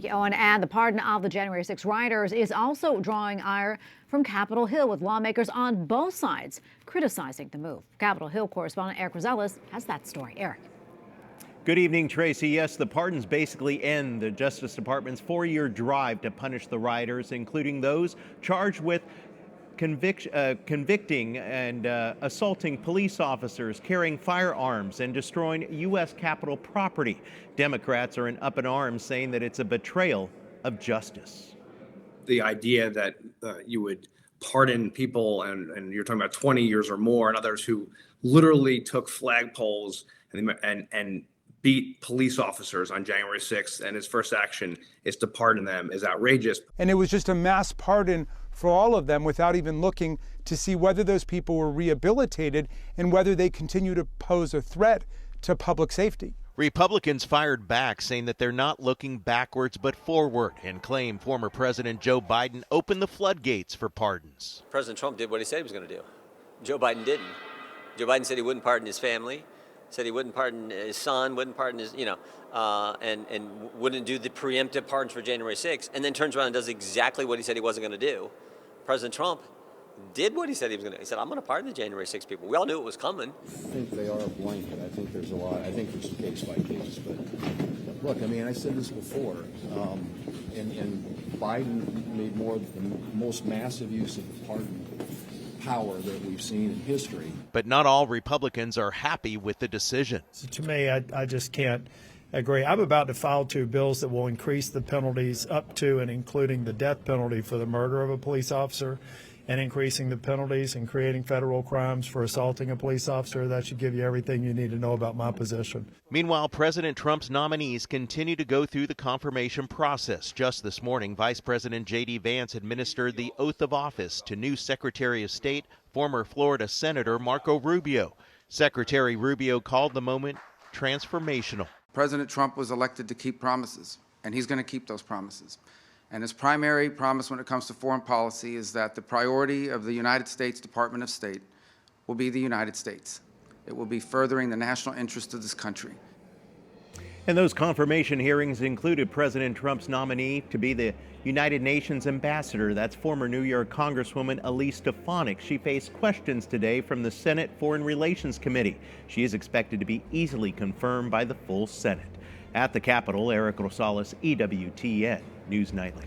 you, Owen. And the pardon of the January 6 rioters is also drawing ire from Capitol Hill, with lawmakers on both sides criticizing the move. Capitol Hill correspondent Erik Rosales has that story. Erik. Good evening, Tracy. Yes, the pardons basically end the Justice Department's 4-year drive to punish the rioters, including those charged with convicting and assaulting police officers, carrying firearms, and destroying U.S. Capitol property. Democrats are up in arms, saying that it's a betrayal of justice. The idea that you would pardon people, and you're talking about 20 years or more, and others who literally took flagpoles and beat police officers on January 6th, and his first action is to pardon them, is outrageous. And it was just a mass pardon for all of them without even looking to see whether those people were rehabilitated and whether they continue to pose a threat to public safety. Republicans fired back, saying that they're not looking backwards but forward, and claim former President Joe Biden opened the floodgates for pardons. President Trump did what he said he was going to do. Joe Biden didn't. Joe Biden said he wouldn't pardon his family, said he wouldn't pardon his son, wouldn't pardon his, and wouldn't do the preemptive pardons for January 6th, and then turns around and does exactly what he said he wasn't going to do. President Trump did what he said he was going to do. He said, I'm going to pardon the January 6th people. We all knew it was coming. I think they are a blanket. I think there's a lot. I think there's case by case. But look, I mean, I said this before, and Biden made the most massive use of pardon power that we've seen in history. But not all Republicans are happy with the decision. So to me, I just can't agree. I'm about to file 2 bills that will increase the penalties up to and including the death penalty for the murder of a police officer, and increasing the penalties and creating federal crimes for assaulting a police officer. That should give you everything you need to know about my position. Meanwhile, President Trump's nominees continue to go through the confirmation process. Just this morning, Vice President J.D. Vance administered the oath of office to new Secretary of State, former Florida Senator Marco Rubio. Secretary Rubio called the moment transformational. President Trump was elected to keep promises, and he's going to keep those promises. And his primary promise when it comes to foreign policy is that the priority of the United States Department of State will be the United States. It will be furthering the national interest of this country. And those confirmation hearings included President Trump's nominee to be the United Nations ambassador. That's former New York Congresswoman Elise Stefanik. She faced questions today from the Senate Foreign Relations Committee. She is expected to be easily confirmed by the full Senate. At the Capitol, Erik Rosales, EWTN News Nightly.